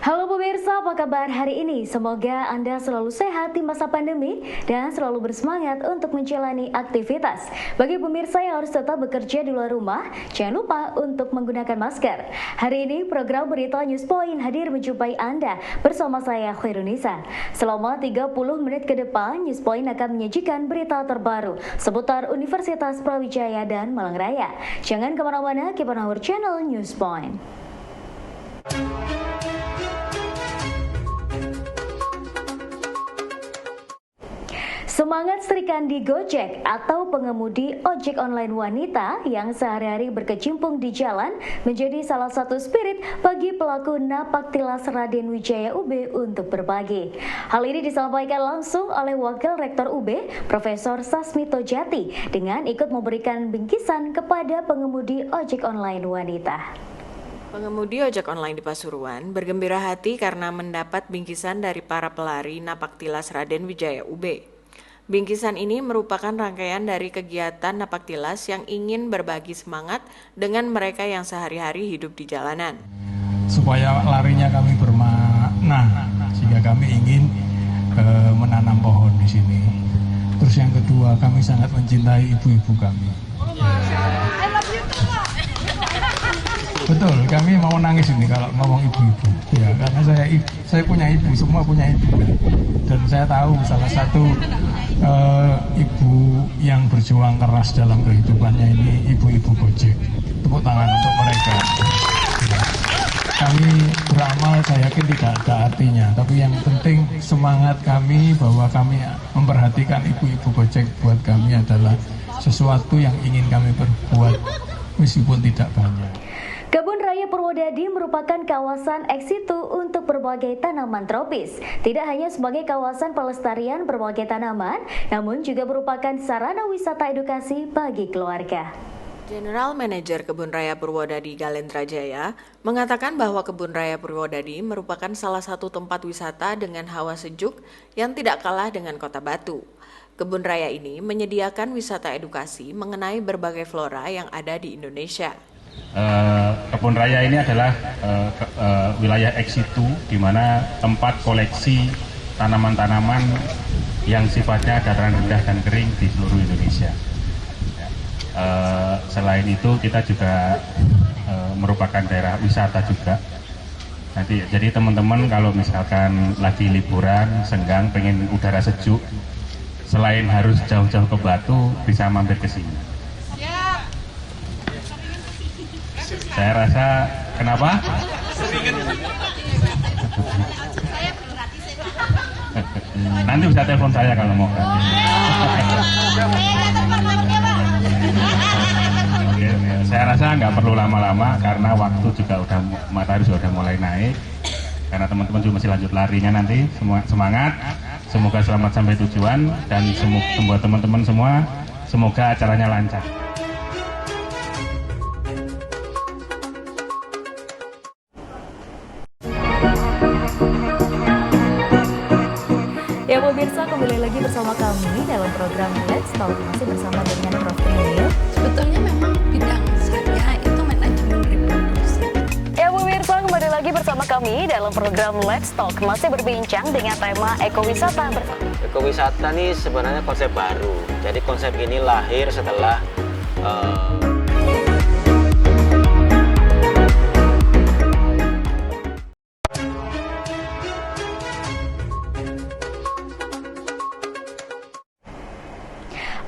Halo pemirsa, apa kabar hari ini? Semoga Anda selalu sehat di masa pandemi dan selalu bersemangat untuk menjalani aktivitas. Bagi pemirsa yang harus tetap bekerja di luar rumah, jangan lupa untuk menggunakan masker. Hari ini program Berita News Point hadir menjumpai Anda bersama saya Khairunisa. Selama 30 menit ke depan, News Point akan menyajikan berita terbaru seputar Universitas Brawijaya dan Malang Raya. Jangan kemana-mana, keep on our channel News Point. Semangat Sri Kandi Gojek atau pengemudi ojek online wanita yang sehari-hari berkecimpung di jalan menjadi salah satu spirit bagi pelaku Napaktilas Raden Wijaya UB untuk berbagi. Hal ini disampaikan langsung oleh Wakil Rektor UB, Profesor Sasmito Jati, dengan ikut memberikan bingkisan kepada pengemudi ojek online wanita. Pengemudi ojek online di Pasuruan bergembira hati karena mendapat bingkisan dari para pelari Napaktilas Raden Wijaya UB. Bingkisan ini merupakan rangkaian dari kegiatan Napaktilas yang ingin berbagi semangat dengan mereka yang sehari-hari hidup di jalanan. Supaya larinya kami bermakna, sehingga kami ingin menanam pohon di sini. Terus yang kedua, kami sangat mencintai ibu-ibu kami. Betul, kami mau nangis ini kalau ngomong ibu-ibu. Ya, karena saya punya ibu, semua punya ibu. Dan saya tahu salah satu ibu yang berjuang keras dalam kehidupannya ini ibu-ibu Gojek. Tepuk tangan untuk mereka. Kami beramal, saya yakin tidak ada artinya, tapi yang penting semangat kami bahwa kami memperhatikan ibu-ibu Gojek buat kami adalah sesuatu yang ingin kami perbuat meskipun tidak banyak. Kebun Raya Purwodadi merupakan kawasan ex situ untuk berbagai tanaman tropis. Tidak hanya sebagai kawasan pelestarian berbagai tanaman, namun juga merupakan sarana wisata edukasi bagi keluarga. General Manager Kebun Raya Purwodadi Galendra Jaya mengatakan bahwa Kebun Raya Purwodadi merupakan salah satu tempat wisata dengan hawa sejuk yang tidak kalah dengan Kota Batu. Kebun Raya ini menyediakan wisata edukasi mengenai berbagai flora yang ada di Indonesia. Kebun Raya ini adalah wilayah ex situ di mana tempat koleksi tanaman-tanaman yang sifatnya dataran rendah dan kering di seluruh Indonesia. Selain itu kita juga merupakan daerah wisata juga. Nanti jadi teman-teman kalau misalkan lagi liburan, senggang, pengen udara sejuk, selain harus jauh-jauh ke Batu, bisa mampir ke sini. Saya rasa, kenapa? Nanti bisa telepon saya kalau mau gratis. Oke, saya rasa nggak perlu lama-lama karena waktu juga matahari sudah mulai naik. Karena teman-teman juga masih lanjut larinya nanti. Semua semangat, semoga selamat sampai tujuan dan buat teman-teman semua, semoga acaranya lancar. Ya pemirsa, kembali lagi bersama kami dalam program Let's Talk, masih bersama dengan Prof. Trinil. Sebetulnya memang bidang saya itu manajemen reproduksi. Ya pemirsa, kembali lagi bersama kami dalam program Let's Talk, masih berbincang dengan tema ekowisata. Ekowisata ini sebenarnya konsep baru. Jadi konsep ini lahir setelah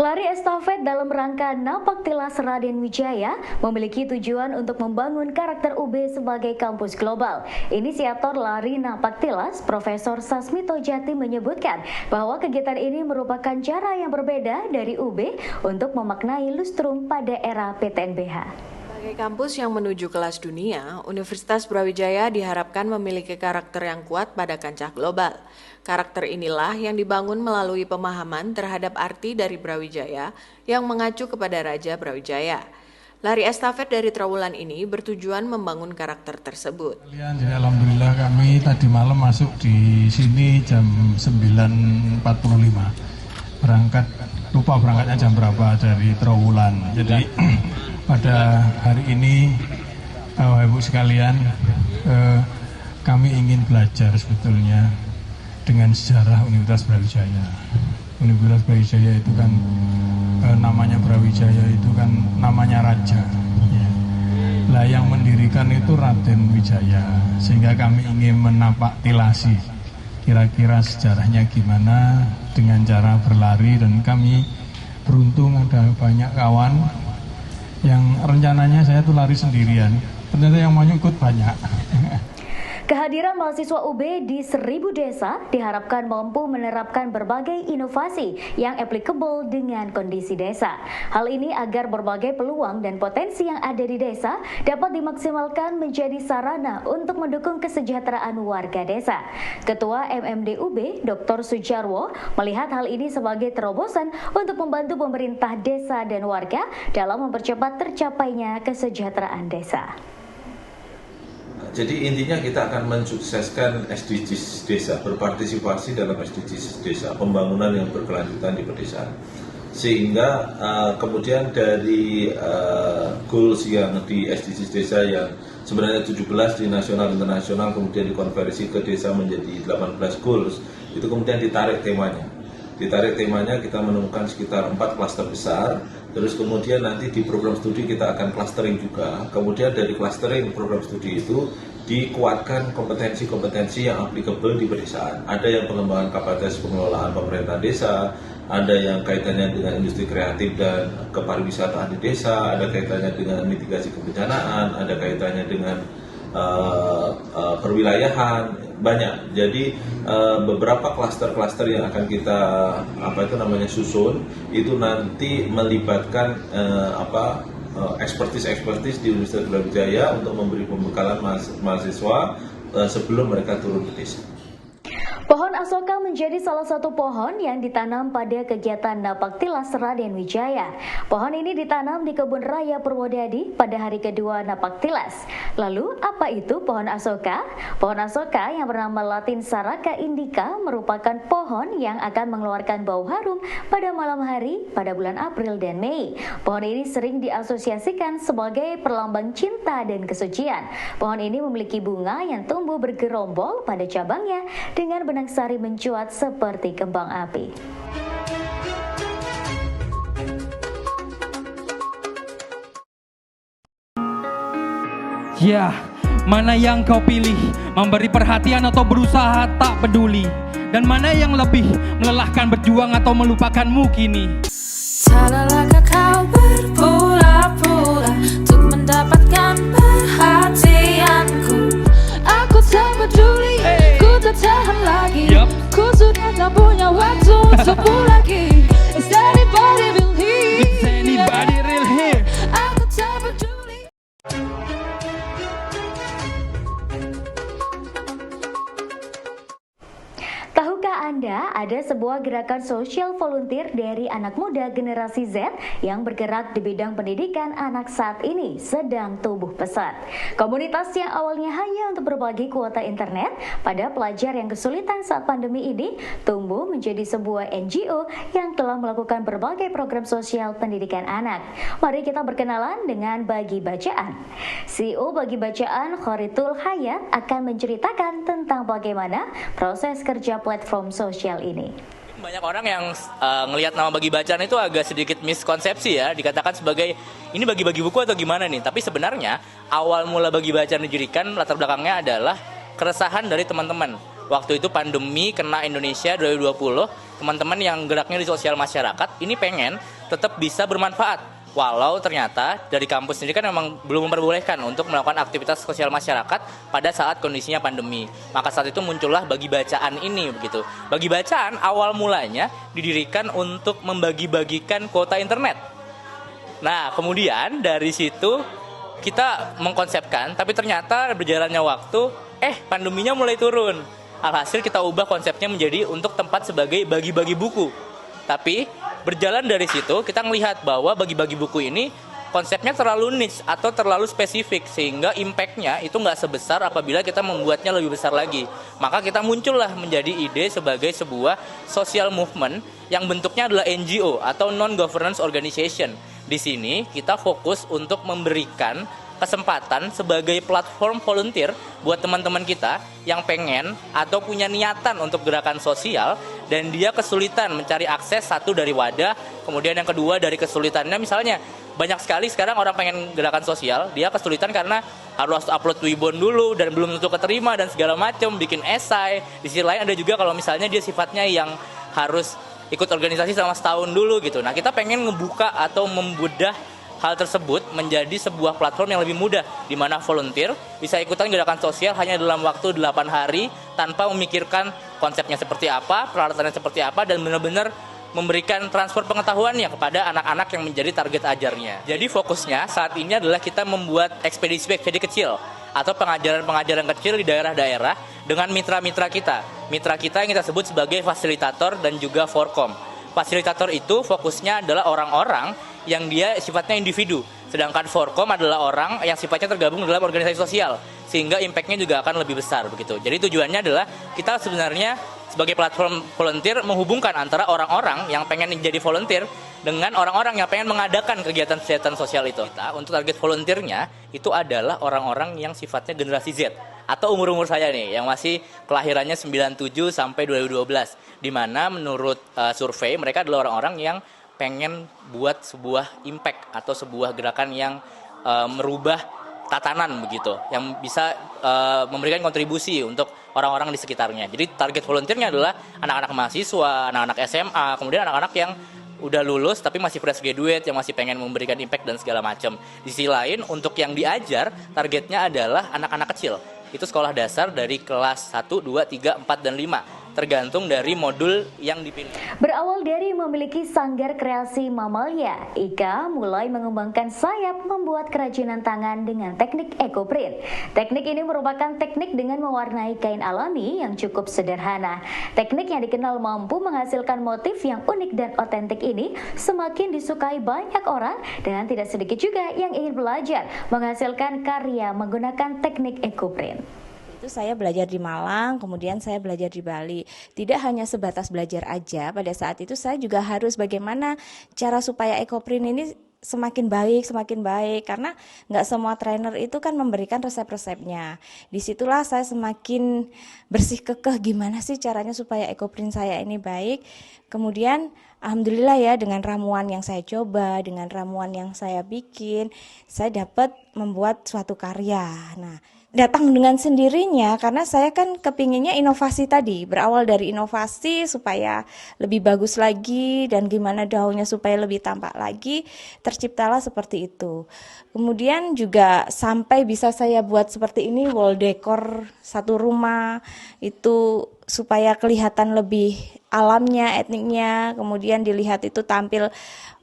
Lari estafet dalam rangka Napaktilas Raden Wijaya memiliki tujuan untuk membangun karakter UB sebagai kampus global. Inisiator lari Napaktilas, Profesor Sasmito Jati menyebutkan bahwa kegiatan ini merupakan cara yang berbeda dari UB untuk memaknai lustrum pada era PTNBH. Sebagai kampus yang menuju kelas dunia, Universitas Brawijaya diharapkan memiliki karakter yang kuat pada kancah global. Karakter inilah yang dibangun melalui pemahaman terhadap arti dari Brawijaya yang mengacu kepada Raja Brawijaya. Lari estafet dari Trowulan ini bertujuan membangun karakter tersebut. Jadi alhamdulillah kami tadi malam masuk di sini jam 9.45. Lupa berangkatnya jam berapa dari Trowulan. Jadi pada hari ini, Bapak Ibu sekalian, kami ingin belajar sebetulnya dengan sejarah Universitas Brawijaya. Universitas Brawijaya itu kan namanya Brawijaya itu kan namanya raja. Ya. Lah yang mendirikan itu Raden Wijaya, sehingga kami ingin menapak tilasi kira-kira sejarahnya gimana dengan cara berlari, dan kami beruntung ada banyak kawan yang rencananya saya tuh lari sendirian, ternyata yang mau ikut banyak. Kehadiran mahasiswa UB di 1000 desa diharapkan mampu menerapkan berbagai inovasi yang applicable dengan kondisi desa. Hal ini agar berbagai peluang dan potensi yang ada di desa dapat dimaksimalkan menjadi sarana untuk mendukung kesejahteraan warga desa. Ketua MMD UB, Dr. Sujarwo, melihat hal ini sebagai terobosan untuk membantu pemerintah desa dan warga dalam mempercepat tercapainya kesejahteraan desa. Jadi intinya kita akan mensukseskan SDGs desa, berpartisipasi dalam SDGs desa, pembangunan yang berkelanjutan di pedesaan. Sehingga kemudian dari goals yang di SDGs desa yang sebenarnya 17 di nasional internasional kemudian dikonversi ke desa menjadi 18 goals, itu kemudian ditarik temanya. Kita menemukan sekitar 4 klaster besar, terus kemudian nanti di program studi kita akan clustering juga. Kemudian dari clustering program studi itu dikuatkan kompetensi-kompetensi yang applicable di pedesaan. Ada yang pengembangan kapasitas pengelolaan pemerintahan desa, ada yang kaitannya dengan industri kreatif dan kepariwisataan di desa, ada kaitannya dengan mitigasi kebencanaan, ada kaitannya dengan perwilayahan, banyak. Jadi beberapa klaster-klaster yang akan kita susun itu nanti melibatkan ekspertis di Universitas Brawijaya untuk memberi pembekalan mahasiswa sebelum mereka turun ke desa. Pohon asoka menjadi salah satu pohon yang ditanam pada kegiatan Napaktilas Raden Wijaya. Pohon ini ditanam di Kebun Raya Purwodadi pada hari kedua Napaktilas. Lalu, apa itu pohon asoka? Pohon asoka yang bernama Latin Saraka indica merupakan pohon yang akan mengeluarkan bau harum pada malam hari pada bulan April dan Mei. Pohon ini sering diasosiasikan sebagai perlambang cinta dan kesucian. Pohon ini memiliki bunga yang tumbuh bergerombol pada cabangnya dengan benang sari mencuat seperti kembang api. Ya, mana yang kau pilih? Memberi perhatian atau berusaha tak peduli? Dan mana yang lebih melelahkan, berjuang atau melupakanmu kini? Tak lelahkah kau berpura-pura untuk mendapatkan perhatianku? Aku tak peduli, ku tak tahan lagi. Ku sudah tak punya waktu untukmu lagi. Is anybody real here? Is anybody real here? Aku tak peduli. Tahukah Anda ada sebuah gerakan sosial volunteer dari anak muda generasi Z yang bergerak di bidang pendidikan anak saat ini sedang tumbuh pesat. Komunitas yang awalnya hanya untuk berbagi kuota internet pada pelajar yang kesulitan saat pandemi ini tumbuh menjadi sebuah NGO yang telah melakukan berbagai program sosial pendidikan anak. Mari kita berkenalan dengan Bagi Bacaan. CEO Bagi Bacaan, Khoritul Hayat, akan menceritakan tentang bagaimana proses kerja platform sosial ini. Banyak orang yang ngelihat nama Bagi Bacaan itu agak sedikit miskonsepsi ya, dikatakan sebagai ini bagi-bagi buku atau gimana nih. Tapi sebenarnya awal mula Bagi Bacaan didirikan latar belakangnya adalah keresahan dari teman-teman. Waktu itu pandemi kena Indonesia 2020, teman-teman yang geraknya di sosial masyarakat ini pengen tetap bisa bermanfaat. Walau ternyata dari kampus sendiri kan memang belum memperbolehkan untuk melakukan aktivitas sosial masyarakat pada saat kondisinya pandemi. Maka saat itu muncullah Bagi Bacaan ini begitu. Bagi Bacaan awal mulanya didirikan untuk membagi-bagikan kuota internet. Nah, kemudian dari situ kita mengkonsepkan, tapi ternyata berjalannya waktu, pandeminya mulai turun. Alhasil kita ubah konsepnya menjadi untuk tempat sebagai bagi-bagi buku. Tapi berjalan dari situ kita melihat bahwa bagi-bagi buku ini konsepnya terlalu niche atau terlalu spesifik sehingga impact-nya itu nggak sebesar apabila kita membuatnya lebih besar lagi. Maka kita muncullah menjadi ide sebagai sebuah social movement yang bentuknya adalah NGO atau non-governance organization. Di sini kita fokus untuk memberikan kesempatan sebagai platform volunteer buat teman-teman kita yang pengen atau punya niatan untuk gerakan sosial dan dia kesulitan mencari akses, satu dari wadah, kemudian yang kedua dari kesulitannya misalnya banyak sekali sekarang orang pengen gerakan sosial, dia kesulitan karena harus upload Twibbon dulu dan belum tentu keterima dan segala macam, bikin esai. Di sisi lain ada juga kalau misalnya dia sifatnya yang harus ikut organisasi selama setahun dulu gitu. Nah, kita pengen ngebuka atau membedah hal tersebut menjadi sebuah platform yang lebih mudah di mana volunteer bisa ikutan gerakan sosial hanya dalam waktu 8 hari tanpa memikirkan konsepnya seperti apa, peralatannya seperti apa, dan benar-benar memberikan transfer pengetahuannya kepada anak-anak yang menjadi target ajarnya. Jadi fokusnya saat ini adalah kita membuat ekspedisi-ekspedisi kecil atau pengajaran-pengajaran kecil di daerah-daerah dengan mitra-mitra kita. Mitra kita yang kita sebut sebagai fasilitator dan juga forkom. Fasilitator itu fokusnya adalah orang-orang yang dia sifatnya individu. Sedangkan forkom adalah orang yang sifatnya tergabung dalam organisasi sosial. Sehingga impact-nya juga akan lebih besar begitu. Jadi tujuannya adalah kita sebenarnya sebagai platform volunteer menghubungkan antara orang-orang yang pengen jadi volunteer dengan orang-orang yang pengen mengadakan kegiatan-kegiatan sosial itu. Kita untuk target volunteernya itu adalah orang-orang yang sifatnya generasi Z atau umur-umur saya nih yang masih kelahirannya 97 sampai 2012, di mana menurut survei mereka adalah orang-orang yang pengen buat sebuah impact atau sebuah gerakan yang merubah tatanan begitu, yang bisa memberikan kontribusi untuk orang-orang di sekitarnya. Jadi target volunteernya adalah anak-anak mahasiswa, anak-anak SMA, kemudian anak-anak yang udah lulus tapi masih fresh graduate yang masih pengen memberikan impact dan segala macam. Di sisi lain untuk yang diajar targetnya adalah anak-anak kecil. Itu sekolah dasar dari kelas 1, 2, 3, 4, dan 5. Tergantung dari modul yang dipilih. Berawal dari memiliki sanggar kreasi mamalia, Ika mulai mengembangkan sayap membuat kerajinan tangan dengan teknik ekoprint. Teknik ini merupakan teknik dengan mewarnai kain alami yang cukup sederhana. Teknik yang dikenal mampu menghasilkan motif yang unik dan otentik ini semakin disukai banyak orang dan tidak sedikit juga yang ingin belajar menghasilkan karya menggunakan teknik ekoprint. Itu saya belajar di Malang, kemudian saya belajar di Bali. Tidak hanya sebatas belajar aja, pada saat itu saya juga harus bagaimana cara supaya ekoprint ini semakin baik, karena nggak semua trainer itu kan memberikan resep-resepnya. Disitulah saya semakin bersih kekeh gimana sih caranya supaya ekoprint saya ini baik. Kemudian alhamdulillah ya dengan ramuan yang saya coba, dengan ramuan yang saya bikin, saya dapat membuat suatu karya. Nah, datang dengan sendirinya karena saya kan kepinginnya inovasi tadi, berawal dari inovasi supaya lebih bagus lagi dan gimana daunnya supaya lebih tampak lagi, terciptalah seperti itu. Kemudian juga sampai bisa saya buat seperti ini wall decor satu rumah itu supaya kelihatan lebih alamnya, etniknya, kemudian dilihat itu tampil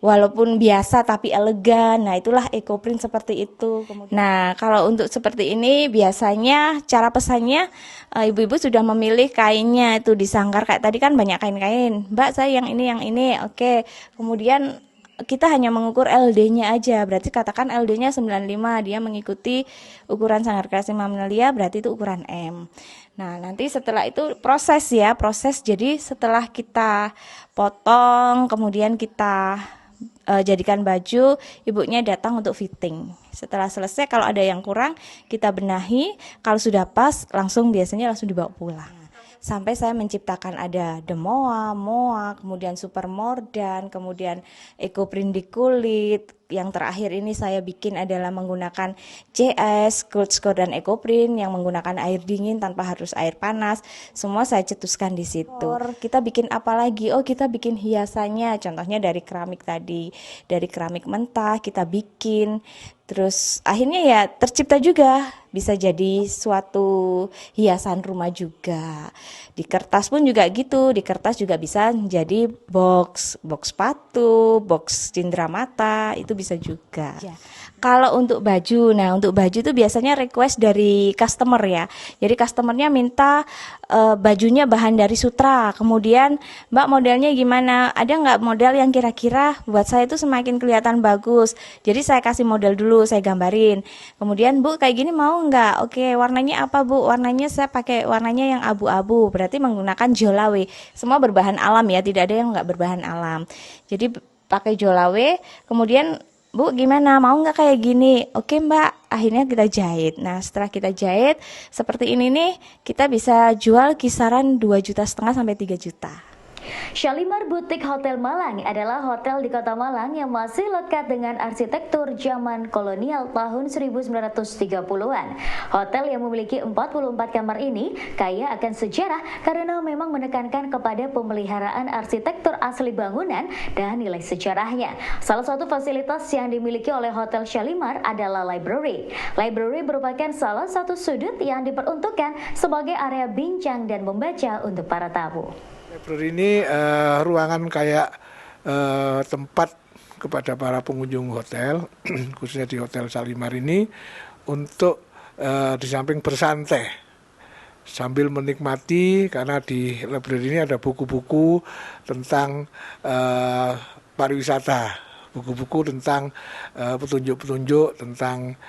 walaupun biasa tapi elegan. Nah, itulah ekoprint seperti itu. Nah, kalau untuk seperti ini biasanya cara pesannya ibu-ibu sudah memilih kainnya itu disangkar kayak tadi kan banyak kain-kain. Mbak, saya yang ini. Oke. Kemudian kita hanya mengukur LD-nya aja, berarti katakan LD-nya 95, dia mengikuti ukuran sanggar kreasi mamalia, berarti itu ukuran M. Nah, nanti setelah itu proses, jadi setelah kita potong, kemudian kita jadikan baju, ibunya datang untuk fitting. Setelah selesai, kalau ada yang kurang, kita benahi, kalau sudah pas, biasanya langsung dibawa pulang. Sampai saya menciptakan ada demoa, moa, kemudian supermordan, kemudian ekoprint di kulit. Yang terakhir ini saya bikin adalah menggunakan CS, cold score dan ekoprint yang menggunakan air dingin tanpa harus air panas. Semua saya cetuskan di situ. Kita bikin apa lagi? Oh, kita bikin hiasannya. Contohnya dari keramik tadi, dari keramik mentah kita bikin. Terus akhirnya ya tercipta juga, bisa jadi suatu hiasan rumah juga. Di kertas pun juga gitu, di kertas juga bisa jadi box sepatu, box cindera mata, itu bisa juga. Ya. Kalau untuk baju, nah untuk baju itu biasanya request dari customer ya. Jadi customernya minta bajunya bahan dari sutra. Kemudian Mbak modelnya gimana? Ada nggak model yang kira-kira buat saya itu semakin kelihatan bagus? Jadi saya kasih model dulu, saya gambarin. Kemudian Bu kayak gini mau nggak? Oke, warnanya apa Bu? Warnanya saya pakai warnanya yang abu-abu. Berarti menggunakan jolawe. Semua berbahan alam ya, tidak ada yang nggak berbahan alam. Jadi pakai jolawe. Kemudian Bu gimana, mau nggak kayak gini? Oke Mbak, akhirnya kita jahit. Nah setelah kita jahit seperti ini nih, kita bisa jual kisaran 2,5 juta sampai 3 juta. Shalimar Boutique Hotel Malang adalah hotel di Kota Malang yang masih lekat dengan arsitektur zaman kolonial tahun 1930-an. Hotel yang memiliki 44 kamar ini kaya akan sejarah karena memang menekankan kepada pemeliharaan arsitektur asli bangunan dan nilai sejarahnya. Salah satu fasilitas yang dimiliki oleh Hotel Shalimar adalah library. Library merupakan salah satu sudut yang diperuntukkan sebagai area bincang dan membaca untuk para tamu. Library ini ruangan kayak tempat kepada para pengunjung hotel, khususnya di Hotel Shalimar ini, untuk di samping bersantai sambil menikmati, karena di library ini ada buku-buku tentang pariwisata, buku-buku tentang petunjuk-petunjuk tentang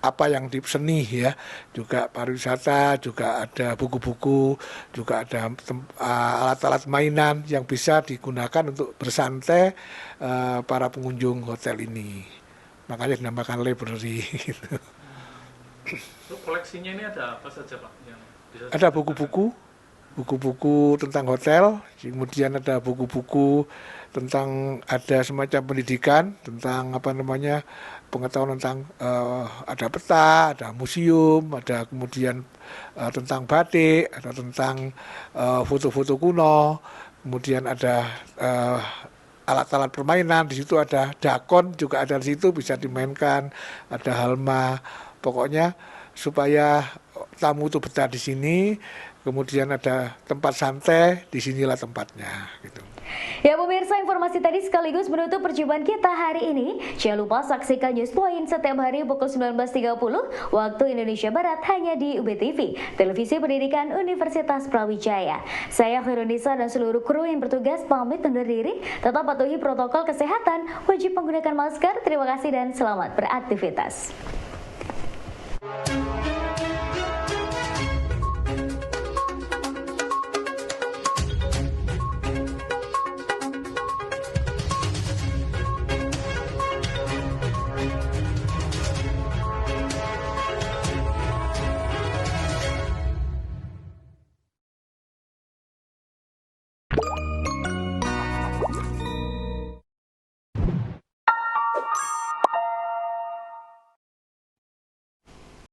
apa yang di seni ya, juga pariwisata, juga ada buku-buku, juga ada alat-alat mainan yang bisa digunakan untuk bersantai para pengunjung hotel ini. Makanya dinamakan library. Gitu. Koleksinya ini ada apa saja Pak? Ada buku-buku tentang hotel, kemudian ada buku-buku tentang, ada semacam pendidikan tentang pengetahuan tentang ada peta, ada museum, ada kemudian tentang batik, ada tentang foto-foto kuno, kemudian ada alat-alat permainan, di situ ada dakon juga ada di situ bisa dimainkan, ada halma, pokoknya supaya tamu itu betah di sini. Kemudian ada tempat santai, disinilah tempatnya. Gitu. Ya pemirsa, informasi tadi sekaligus menutup perjumpaan kita hari ini. Jangan lupa saksikan News Point setiap hari pukul 19.30 waktu Indonesia Barat hanya di UBTV, Televisi Pendidikan Universitas Brawijaya. Saya Khairunisa dan seluruh kru yang bertugas pamit undur diri. Tetap patuhi protokol kesehatan, wajib menggunakan masker. Terima kasih dan selamat beraktivitas.